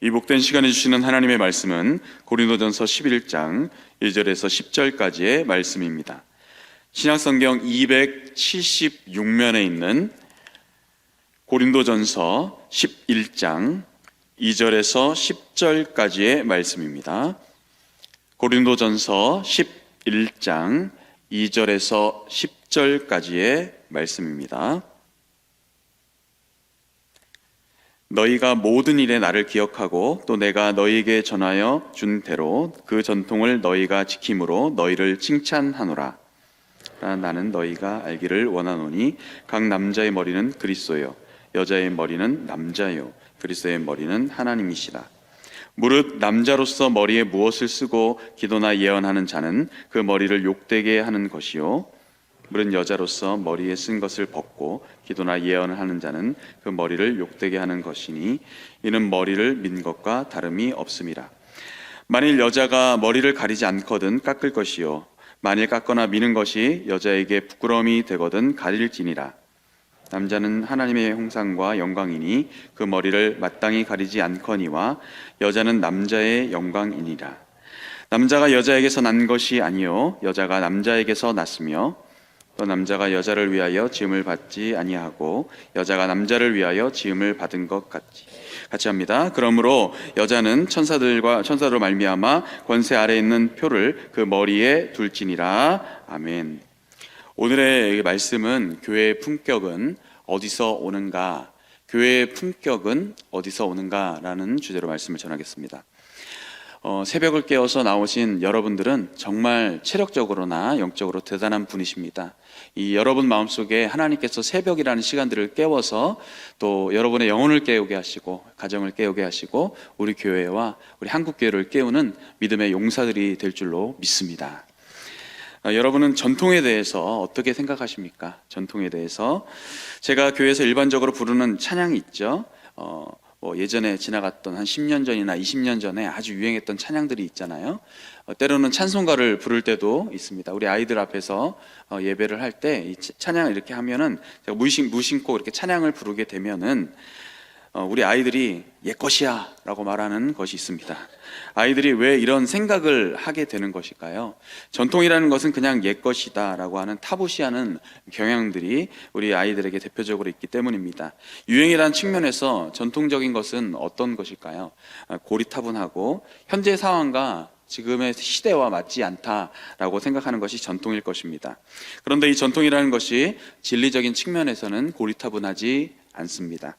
이 복된 시간에 주시는 하나님의 말씀은 고린도전서 11장 1절에서 10절까지의 말씀입니다. 신약성경 276면에 있는 고린도전서 11장 2절에서 10절까지의 말씀입니다. 고린도전서 11장 2절에서 10절까지의 말씀입니다. 너희가 모든 일에 나를 기억하고 또 내가 너희에게 전하여 준 대로 그 전통을 너희가 지킴으로 너희를 칭찬하노라. 나는 너희가 알기를 원하노니 각 남자의 머리는 그리스도요 여자의 머리는 남자요 그리스도의 머리는 하나님이시라. 무릇 남자로서 머리에 무엇을 쓰고 기도나 예언하는 자는 그 머리를 욕되게 하는 것이요 무릇 여자로서 머리에 쓴 것을 벗고 기도나 예언을 하는 자는 그 머리를 욕되게 하는 것이니 이는 머리를 민 것과 다름이 없음이라. 만일 여자가 머리를 가리지 않거든 깎을 것이요 만일 깎거나 미는 것이 여자에게 부끄러움이 되거든 가릴지니라. 남자는 하나님의 형상과 영광이니 그 머리를 마땅히 가리지 않거니와 여자는 남자의 영광이니라. 남자가 여자에게서 난 것이 아니요 여자가 남자에게서 났으며 또 남자가 여자를 위하여 지음을 받지 아니하고 여자가 남자를 위하여 지음을 받은 것 같이 합니다. 그러므로 여자는 천사로 말미암아 권세 아래 있는 표를 그 머리에 둘지니라. 아멘. 오늘의 말씀은 교회의 품격은 어디서 오는가? 교회의 품격은 어디서 오는가라는 주제로 말씀을 전하겠습니다. 새벽을 깨워서 나오신 여러분들은 정말 체력적으로나 영적으로 대단한 분이십니다. 이 여러분 마음속에 하나님께서 새벽이라는 시간들을 깨워서 또 여러분의 영혼을 깨우게 하시고 가정을 깨우게 하시고 우리 교회와 우리 한국교회를 깨우는 믿음의 용사들이 될 줄로 믿습니다. 여러분은 전통에 대해서 어떻게 생각하십니까? 전통에 대해서 제가 교회에서 일반적으로 부르는 찬양이 있죠. 예전에 지나갔던 한 10년 전이나 20년 전에 아주 유행했던 찬양들이 있잖아요. 때로는 찬송가를 부를 때도 있습니다. 우리 아이들 앞에서 예배를 할 때 이 찬양을 이렇게 하면은 제가 무심코 이렇게 찬양을 부르게 되면은 우리 아이들이 옛것이야 라고 말하는 것이 있습니다. 아이들이 왜 이런 생각을 하게 되는 것일까요? 전통이라는 것은 그냥 옛것이다 라고 하는 타부시하는 경향들이 우리 아이들에게 대표적으로 있기 때문입니다. 유행이라는 측면에서 전통적인 것은 어떤 것일까요? 고리타분하고 현재 상황과 지금의 시대와 맞지 않다라고 생각하는 것이 전통일 것입니다. 그런데 이 전통이라는 것이 진리적인 측면에서는 고리타분하지 않습니다.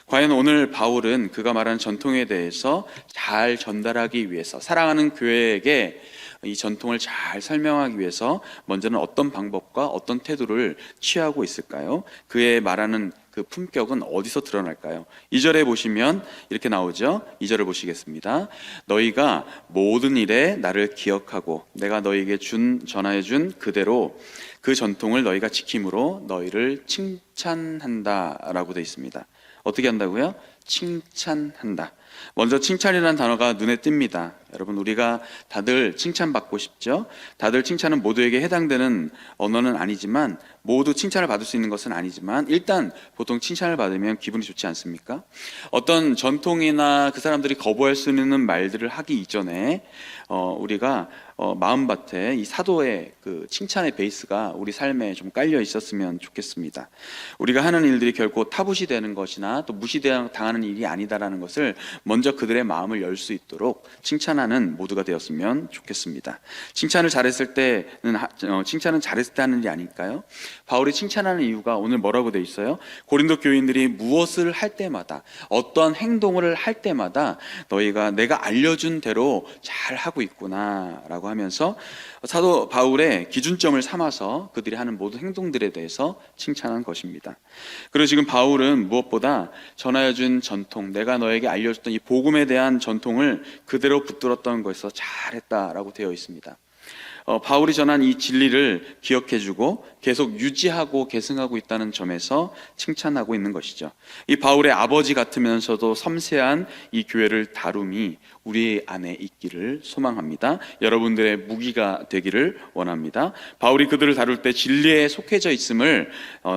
과연 오늘 바울은 그가 말하는 전통에 대해서 잘 전달하기 위해서 사랑하는 교회에게 이 전통을 잘 설명하기 위해서 먼저는 어떤 방법과 어떤 태도를 취하고 있을까요? 그의 말하는 그 품격은 어디서 드러날까요? 2절에 보시면 이렇게 나오죠. 2절을 보시겠습니다. 너희가 모든 일에 나를 기억하고 내가 너희에게 전하여 준 그대로 그 전통을 너희가 지킴으로 너희를 칭찬한다 라고 되어 있습니다. 어떻게 한다고요? 칭찬한다. 먼저 칭찬이라는 단어가 눈에 띕니다. 여러분, 우리가 다들 칭찬받고 싶죠? 다들 칭찬은 모두에게 해당되는 언어는 아니지만 모두 칭찬을 받을 수 있는 것은 아니지만 일단 보통 칭찬을 받으면 기분이 좋지 않습니까? 어떤 전통이나 그 사람들이 거부할 수 있는 말들을 하기 이전에 우리가 마음밭에 이 사도의 그 칭찬의 베이스가 우리 삶에 좀 깔려 있었으면 좋겠습니다. 우리가 하는 일들이 결코 타부시되는 것이나 또 무시당하는 일이 아니다라는 것을 먼저 그들의 마음을 열 수 있도록 칭찬하는 모두가 되었으면 좋겠습니다. 칭찬은 잘했을 때 하는 일이 아닐까요? 바울이 칭찬하는 이유가 오늘 뭐라고 되어 있어요? 고린도 교인들이 무엇을 할 때마다 어떤 행동을 할 때마다 너희가 내가 알려준 대로 잘 하고 있구나 라고 하면서 사도 바울의 기준점을 삼아서 그들이 하는 모든 행동들에 대해서 칭찬한 것입니다. 그리고 지금 바울은 무엇보다 전하여 준 전통, 내가 너에게 알려줬던 이 복음에 대한 전통을 그대로 붙들었던 것에서 잘했다라고 되어 있습니다. 바울이 전한 이 진리를 기억해주고 계속 유지하고 계승하고 있다는 점에서 칭찬하고 있는 것이죠. 이 바울의 아버지 같으면서도 섬세한 이 교회를 다룸이 우리 안에 있기를 소망합니다. 여러분들의 무기가 되기를 원합니다. 바울이 그들을 다룰 때 진리에 속해져 있음을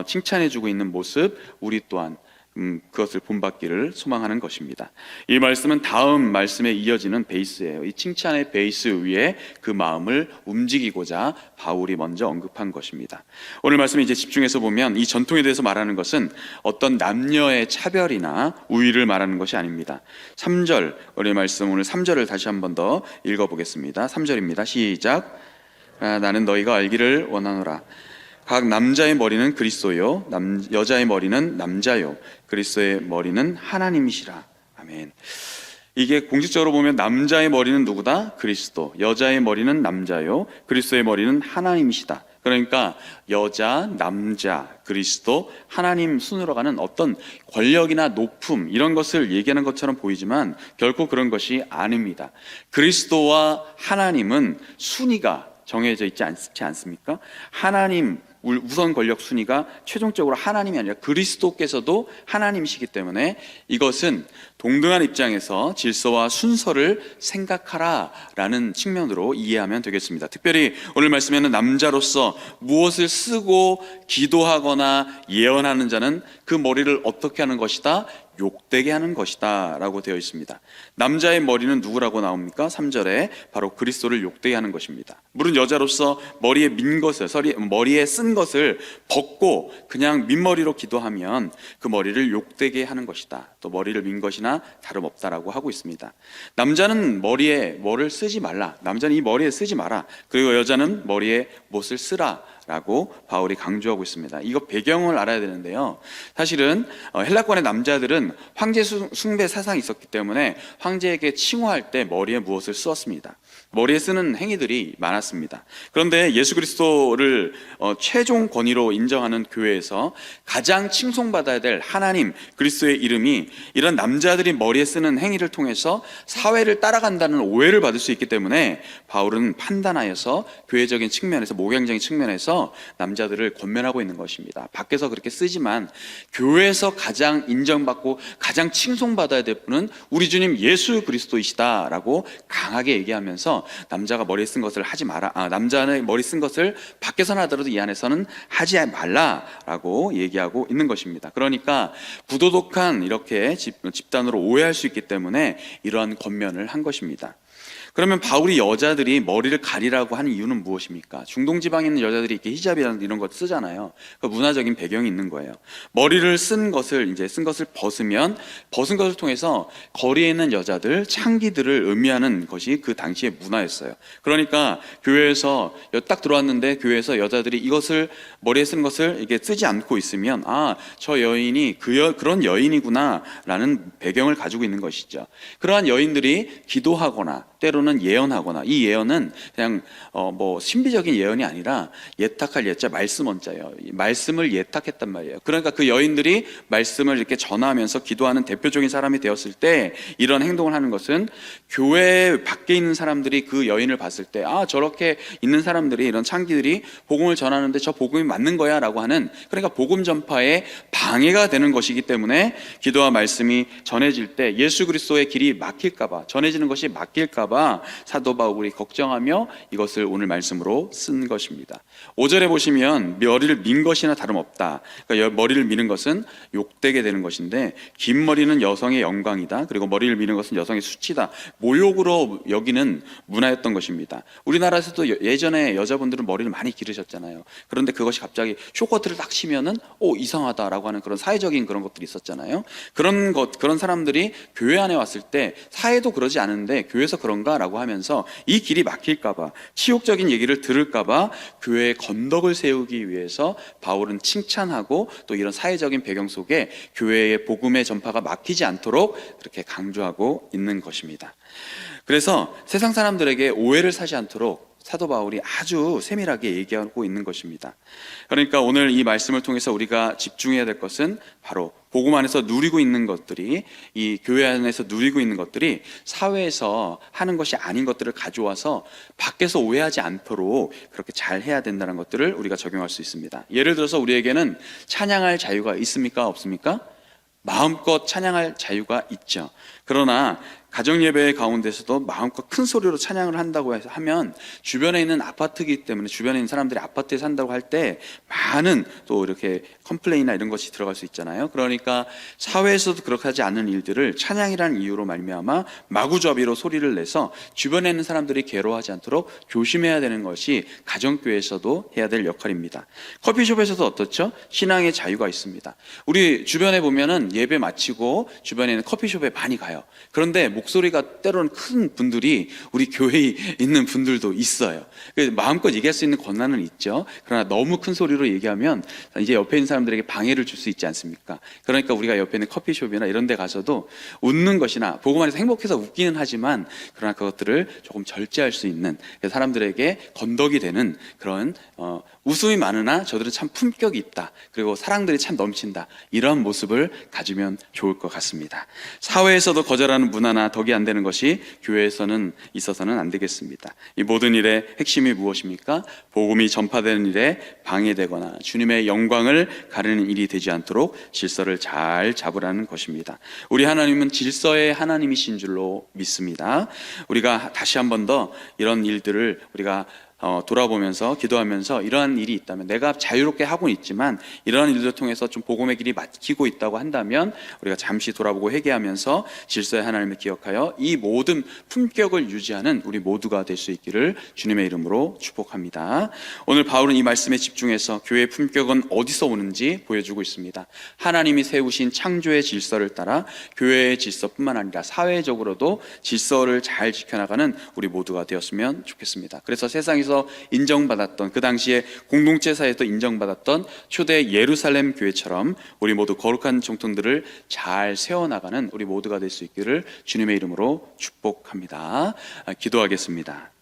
칭찬해주고 있는 모습, 우리 또한 그것을 본받기를 소망하는 것입니다. 이 말씀은 다음 말씀에 이어지는 베이스예요. 이 칭찬의 베이스 위에 그 마음을 움직이고자 바울이 먼저 언급한 것입니다. 오늘 말씀 이제 집중해서 보면 이 전통에 대해서 말하는 것은 어떤 남녀의 차별이나 우위를 말하는 것이 아닙니다. 3절, 우리 말씀 오늘 3절을 다시 한 번 더 읽어보겠습니다. 3절입니다. 시작. 나는 너희가 알기를 원하노라. 각 남자의 머리는 그리스도요, 여자의 머리는 남자요, 그리스도의 머리는 하나님이시라. 아멘. 이게 공식적으로 보면 남자의 머리는 누구다? 그리스도. 여자의 머리는 남자요, 그리스도의 머리는 하나님이시다. 그러니까 여자, 남자, 그리스도, 하나님 순으로 가는 어떤 권력이나 높음 이런 것을 얘기하는 것처럼 보이지만 결코 그런 것이 아닙니다. 그리스도와 하나님은 순위가 정해져 있지 않습니까? 하나님 우선 권력 순위가 최종적으로 하나님이 아니라 그리스도께서도 하나님이시기 때문에 이것은 동등한 입장에서 질서와 순서를 생각하라라는 측면으로 이해하면 되겠습니다. 특별히 오늘 말씀에는 남자로서 무엇을 쓰고 기도하거나 예언하는 자는 그 머리를 어떻게 하는 것이다? 욕되게 하는 것이다 라고 되어 있습니다. 남자의 머리는 누구라고 나옵니까? 3절에 바로 그리스도를 욕되게 하는 것입니다. 물론 여자로서 머리에 머리에 쓴 것을 벗고 그냥 민머리로 기도하면 그 머리를 욕되게 하는 것이다, 또 머리를 민 것이나 다름없다라고 하고 있습니다. 남자는 머리에 뭐를 쓰지 말라, 남자는 이 머리에 쓰지 마라, 그리고 여자는 머리에 못을 쓰라 라고 바울이 강조하고 있습니다. 이거 배경을 알아야 되는데요, 사실은 헬라권의 남자들은 황제 숭배 사상이 있었기 때문에 황제에게 칭호할 때 머리에 무엇을 쓰었습니다. 머리에 쓰는 행위들이 많았습니다. 그런데 예수 그리스도를 최종 권위로 인정하는 교회에서 가장 칭송받아야 될 하나님 그리스도의 이름이 이런 남자들이 머리에 쓰는 행위를 통해서 사회를 따라간다는 오해를 받을 수 있기 때문에 바울은 판단하여서 교회적인 측면에서, 목양적인 측면에서 남자들을 권면하고 있는 것입니다. 밖에서 그렇게 쓰지만 교회에서 가장 인정받고 가장 칭송받아야 될 분은 우리 주님 예수 그리스도이시다라고 강하게 얘기하면서 남자가 머리에 쓴 것을 하지 마라, 남자는 머리 쓴 것을 밖에서는 하더라도 이 안에서는 하지 말라라고 얘기하고 있는 것입니다. 그러니까 부도덕한 이렇게 집단으로 오해할 수 있기 때문에 이러한 권면을 한 것입니다. 그러면 바울이 여자들이 머리를 가리라고 하는 이유는 무엇입니까? 중동 지방에 있는 여자들이 이렇게 히잡이라는 이런 것 쓰잖아요. 그 문화적인 배경이 있는 거예요. 머리를 쓴 것을 벗으면 벗은 것을 통해서 거리에 있는 여자들, 창기들을 의미하는 것이 그 당시의 문화였어요. 그러니까 교회에서 딱 들어왔는데 교회에서 여자들이 이것을 머리에 쓴 것을 이게 쓰지 않고 있으면 저 여인이 그런 여인이구나라는 배경을 가지고 있는 것이죠. 그러한 여인들이 기도하거나 때로는 예언하거나, 이 예언은 그냥 신비적인 예언이 아니라 예탁할 예자, 말씀 원자예요. 말씀을 예탁했단 말이에요. 그러니까 그 여인들이 말씀을 이렇게 전하면서 기도하는 대표적인 사람이 되었을 때 이런 행동을 하는 것은 교회 밖에 있는 사람들이 그 여인을 봤을 때 저렇게 있는 사람들이, 이런 창기들이 복음을 전하는데 저 복음이 맞는 거야 라고 하는, 그러니까 복음 전파에 방해가 되는 것이기 때문에 기도와 말씀이 전해질 때 예수 그리스도의 길이 막힐까봐, 전해지는 것이 막힐까봐 사도 바울이 걱정하며 이것을 오늘 말씀으로 쓴 것입니다. 5절에 보시면 머리를 민 것이나 다름없다. 그러니까 머리를 미는 것은 욕되게 되는 것인데, 긴 머리는 여성의 영광이다, 그리고 머리를 미는 것은 여성의 수치다, 모욕으로 여기는 문화였던 것입니다. 우리나라에서도 예전에 여자분들은 머리를 많이 기르셨잖아요. 그런데 그것이 갑자기 쇼커트를 딱 치면은 이상하다라고 하는 그런 사회적인 그런 것들이 있었잖아요. 그런 사람들이 교회 안에 왔을 때 사회도 그러지 않은데 교회에서 그런가? 라고 하면서 이 길이 막힐까봐, 치욕적인 얘기를 들을까봐 교회에 건덕을 세우기 위해서 바울은 칭찬하고 또 이런 사회적인 배경 속에 교회의 복음의 전파가 막히지 않도록 그렇게 강조하고 있는 것입니다. 그래서 세상 사람들에게 오해를 사지 않도록 사도 바울이 아주 세밀하게 얘기하고 있는 것입니다. 그러니까 오늘 이 말씀을 통해서 우리가 집중해야 될 것은 바로 복음 안에서 누리고 있는 것들이, 이 교회 안에서 누리고 있는 것들이 사회에서 하는 것이 아닌 것들을 가져와서 밖에서 오해하지 않도록 그렇게 잘 해야 된다는 것들을 우리가 적용할 수 있습니다. 예를 들어서 우리에게는 찬양할 자유가 있습니까? 없습니까? 마음껏 찬양할 자유가 있죠. 그러나 가정예배 가운데서도 마음껏 큰 소리로 찬양을 한다고 하면 주변에 있는 아파트이기 때문에 주변에 있는 사람들이 아파트에 산다고 할 때 많은 또 이렇게 컴플레인이나 이런 것이 들어갈 수 있잖아요. 그러니까 사회에서도 그렇게 하지 않는 일들을 찬양이라는 이유로 말미암아 마구잡이로 소리를 내서 주변에 있는 사람들이 괴로워하지 않도록 조심해야 되는 것이 가정교회에서도 해야 될 역할입니다. 커피숍에서도 어떻죠? 신앙의 자유가 있습니다. 우리 주변에 보면은 예배 마치고 주변에 있는 커피숍에 많이 가요. 그런데 목소리가 때로는 큰 분들이 우리 교회에 있는 분들도 있어요. 마음껏 얘기할 수 있는 권한은 있죠. 그러나 너무 큰 소리로 얘기하면 이제 옆에 있는 사람들에게 방해를 줄 수 있지 않습니까? 그러니까 우리가 옆에 있는 커피숍이나 이런 데 가서도 웃는 것이나 보고만 해서 행복해서 웃기는 하지만 그러나 그것들을 조금 절제할 수 있는, 사람들에게 건덕이 되는 그런 웃음이 많으나 저들은 참 품격이 있다, 그리고 사랑들이 참 넘친다, 이런 모습을 가지면 좋을 것 같습니다. 사회에서도 거절하는 문화나 덕이 안 되는 것이 교회에서는 있어서는 안 되겠습니다. 이 모든 일의 핵심이 무엇입니까? 복음이 전파되는 일에 방해되거나 주님의 영광을 가리는 일이 되지 않도록 질서를 잘 잡으라는 것입니다. 우리 하나님은 질서의 하나님이신 줄로 믿습니다. 우리가 다시 한 번 더 이런 일들을 우리가 돌아보면서 기도하면서 이러한 일이 있다면, 내가 자유롭게 하고 있지만 이러한 일들을 통해서 좀 복음의 길이 막히고 있다고 한다면 우리가 잠시 돌아보고 회개하면서 질서의 하나님을 기억하여 이 모든 품격을 유지하는 우리 모두가 될 수 있기를 주님의 이름으로 축복합니다. 오늘 바울은 이 말씀에 집중해서 교회의 품격은 어디서 오는지 보여주고 있습니다. 하나님이 세우신 창조의 질서를 따라 교회의 질서뿐만 아니라 사회적으로도 질서를 잘 지켜나가는 우리 모두가 되었으면 좋겠습니다. 그래서 세상에서 인정받았던, 그 당시에 공동체 사회에서 인정받았던 초대 예루살렘 교회처럼 우리 모두 거룩한 정통들을 잘 세워나가는 우리 모두가 될 수 있기를 주님의 이름으로 축복합니다. 기도하겠습니다.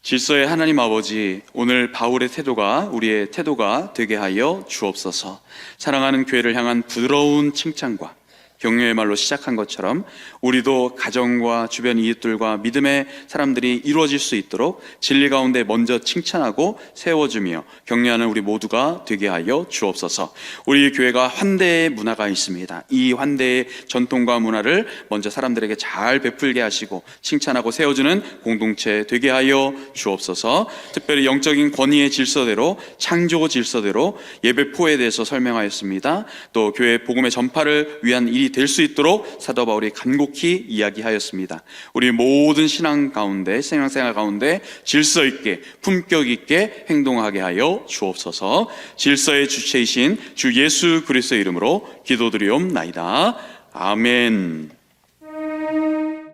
질서의 하나님 아버지, 오늘 바울의 태도가 우리의 태도가 되게 하여 주옵소서. 사랑하는 교회를 향한 부드러운 칭찬과 격려의 말로 시작한 것처럼 우리도 가정과 주변 이웃들과 믿음의 사람들이 이루어질 수 있도록 진리 가운데 먼저 칭찬하고 세워주며 격려하는 우리 모두가 되게 하여 주옵소서. 우리 교회가 환대의 문화가 있습니다. 이 환대의 전통과 문화를 먼저 사람들에게 잘 베풀게 하시고 칭찬하고 세워주는 공동체 되게 하여 주옵소서. 특별히 영적인 권위의 질서대로, 창조 질서대로 예배포에 대해서 설명하였습니다. 또 교회 복음의 전파를 위한 일이 될 수 있도록 사도 바울이 간곡히 이야기하였습니다. 우리 모든 신앙 가운데, 신앙생활 가운데 질서 있게 품격 있게 행동하게 하여 주옵소서. 질서의 주체이신 주 예수 그리스도의 이름으로 기도드리옵나이다. 아멘.